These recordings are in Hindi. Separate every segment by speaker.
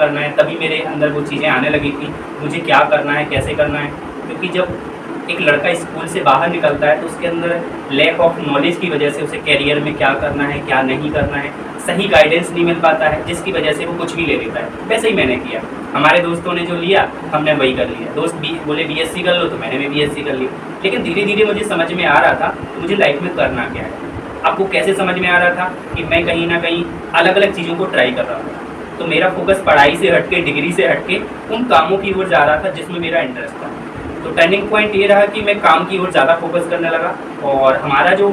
Speaker 1: करना है, तभी मेरे अंदर वो चीज़ें आने लगी थी, मुझे क्या करना है, कैसे करना है। क्योंकि जब एक लड़का स्कूल से बाहर निकलता है तो उसके अंदर लैक ऑफ नॉलेज की वजह से उसे करियर में क्या करना है, क्या नहीं करना है, सही गाइडेंस नहीं मिल पाता है, जिसकी वजह से वो कुछ भी ले लेता है। वैसे ही मैंने किया, हमारे दोस्तों ने जो लिया हमने वही कर लिया। दोस्त बोले बीएससी कर लो तो मैंने भी बीएससी कर ली। लेकिन धीरे धीरे मुझे समझ में आ रहा था मुझे लाइफ में करना क्या है। आपको कैसे समझ में आ रहा था कि मैं कहीं ना कहीं अलग अलग चीज़ों को ट्राई कर रहा था। तो मेरा फोकस पढ़ाई से हटके, डिग्री से हटके उन कामों की ओर जा रहा था जिसमें मेरा इंटरेस्ट था। तो टर्निंग पॉइंट ये रहा कि मैं काम की ओर ज़्यादा फोकस करने लगा। और हमारा जो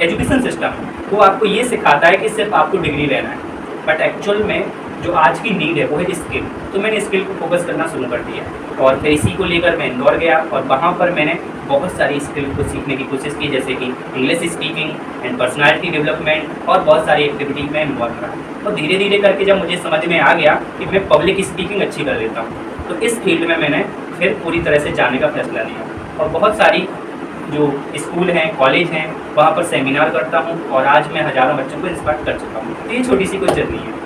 Speaker 1: एजुकेशन सिस्टम है वो आपको ये सिखाता है कि सिर्फ आपको डिग्री लेना है, बट एक्चुअल में जो आज की नीड है वो है स्किल। तो मैंने स्किल को फोकस करना शुरू कर दिया और फिर इसी को लेकर मैं इंदौर गया और वहाँ पर मैंने बहुत सारी स्किल को सीखने की कोशिश की, जैसे कि English speaking and personality development और बहुत सारी एक्टिविटी में इन्वॉल्व रहा। और धीरे धीरे करके जब मुझे समझ में आ गया कि मैं पब्लिक स्पीकिंग अच्छी कर लेता हूँ, तो इस फील्ड में मैंने फिर पूरी तरह से जाने का फैसला लिया और बहुत सारी जो स्कूल हैं, कॉलेज हैं, वहाँ पर सेमिनार करता हूँ और आज मैं हज़ारों बच्चों को इंस्पायर कर चुका हूँ। तो ये छोटी सी कोई जर्नी है।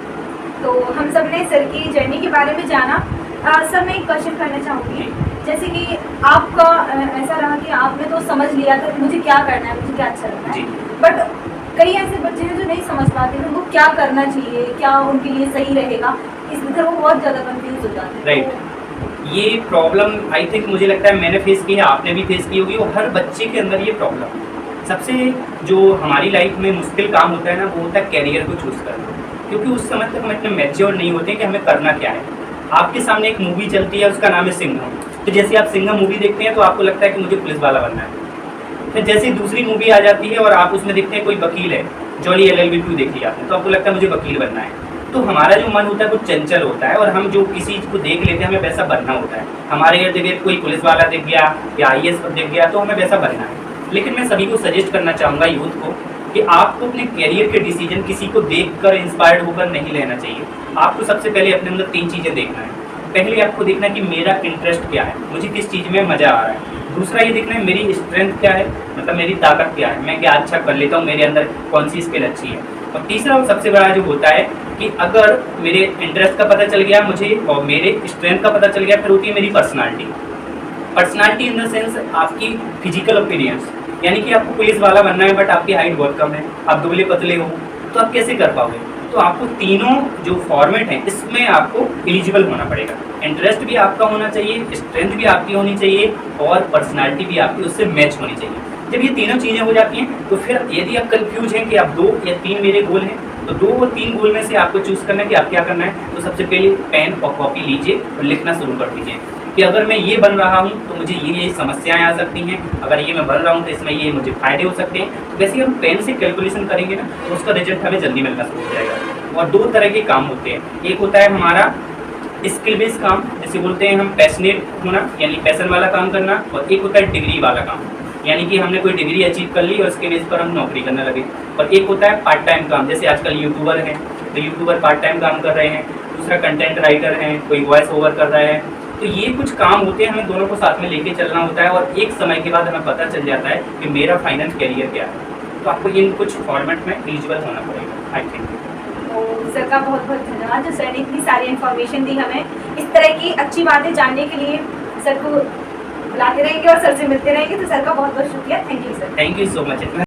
Speaker 2: तो हम सब ने सर की जर्नी के बारे में जाना। सर मैं एक क्वेश्चन करना चाहूँगी, जैसे कि आपका ऐसा रहा कि आपने तो समझ लिया था मुझे क्या करना है, मुझे क्या अच्छा लगना है, बट कई ऐसे बच्चे हैं जो नहीं समझ पाते हैं उनको क्या करना चाहिए, क्या उनके लिए सही रहेगा, इसलिए वो बहुत ज़्यादा कंफ्यूज हो जाते हैं।
Speaker 1: राइट, ये प्रॉब्लम आई थिंक मुझे लगता है मैंने फेस की है, आपने भी फेस की होगी और हर बच्चे के अंदर ये प्रॉब्लम। सबसे जो हमारी लाइफ में मुश्किल काम होता है ना वो होता है कैरियर को चूज़ करना, क्योंकि उस समय तक हम इतने मैच्योर नहीं होते कि हमें करना क्या है। आपके सामने एक मूवी चलती है, उसका नाम है सिंघम। तो जैसे आप सिंघम मूवी देखते हैं तो आपको लगता है कि मुझे पुलिस वाला बनना है। फिर जैसे दूसरी मूवी आ जाती है और आप उसमें देखते हैं कोई वकील है, जॉली LLB 2 देखी आपने, तो आपको लगता है मुझे वकील बनना है। तो हमारा जो मन होता है वो चंचल होता है और हम जो किसी चीज़ को देख लेते हैं हमें वैसा बनना होता है। हमारे इर्द गिर्द कोई पुलिस वाला दिख गया या IAS दिख गया तो हमें वैसा बनना है। लेकिन मैं सभी को सजेस्ट करना चाहूँगा, यूथ को, कि आपको अपने कैरियर के डिसीजन किसी को देखकर इंस्पायर्ड होकर नहीं लेना चाहिए। आपको सबसे पहले अपने अंदर 3 चीज़ें देखना है। पहले आपको देखना है कि मेरा इंटरेस्ट क्या है, मुझे किस चीज़ में मज़ा आ रहा है। दूसरा ये देखना है मेरी स्ट्रेंथ क्या है, मतलब मेरी ताकत क्या है, मैं क्या अच्छा कर लेता हूँ, मेरे अंदर कौन सी स्किल अच्छी है। और तीसरा और सबसे बड़ा जो होता है कि अगर मेरे इंटरेस्ट का पता चल गया मुझे और मेरे स्ट्रेंथ का पता चल गया, फिर होती है मेरी personality. Personality in the sense आपकी फिजिकल अपीयरेंस, यानी कि आपको पुलिस वाला बनना है बट आपकी हाइट बहुत कम है, आप दुबले पतले हो, तो आप कैसे कर पाओगे। तो आपको तीनों जो फॉर्मेट हैं इसमें आपको एलिजिबल होना पड़ेगा। इंटरेस्ट भी आपका होना चाहिए, स्ट्रेंथ भी आपकी होनी चाहिए और पर्सनालिटी भी आपकी उससे मैच होनी चाहिए। जब ये तीनों चीज़ें हो जाती हैं तो फिर यदि आप कंफ्यूज हैं कि आप 2 या 3 मेरे गोल हैं, तो 2 और 3 गोल में से आपको चूज़ करना है कि आप क्या करना है। तो सबसे पहले पेन और कॉपी लीजिए और लिखना शुरू कर दीजिए कि अगर मैं ये बन रहा हूँ तो मुझे ये समस्याएं आ सकती हैं, अगर ये मैं बन रहा हूँ तो इसमें ये मुझे फ़ायदे हो सकते हैं। तो वैसे हम पेन से कैलकुलेशन करेंगे ना तो उसका रिजल्ट हमें जल्दी मिलना शुरू हो जाएगा। और 2 तरह के काम होते हैं, एक होता है हमारा स्किल बेस्ड काम, जिसे बोलते हैं हम पैशनेट होना, यानी पैशन वाला काम करना, और एक होता है डिग्री वाला काम, यानी कि हमने कोई डिग्री अचीव कर ली और उसके बेस पर हम नौकरी करने लगे। और एक होता है पार्ट टाइम काम, जैसे आजकल यूट्यूबर हैं तो यूट्यूबर पार्ट टाइम काम कर रहे हैं, दूसरा कंटेंट राइटर हैं, कोई वॉइस ओवर कर रहा है। तो ये कुछ काम होते हैं, हमें दोनों को साथ में लेके चलना होता है और एक समय के बाद हमें पता चल जाता है कि मेरा फाइनल कैरियर क्या है। तो आपको इन कुछ फॉर्मेट में एलिजिबल होना पड़ेगा, आई थिंक।
Speaker 2: तो सर का बहुत बहुत धन्यवाद, जो सर ने इतनी सारी इन्फॉर्मेशन दी हमें। इस तरह की अच्छी बातें जानने के लिए सर को बुलाते रहेंगे और सर से मिलते रहेंगे। तो सर का बहुत बहुत शुक्रिया। Thank you sir.
Speaker 1: Thank you so much.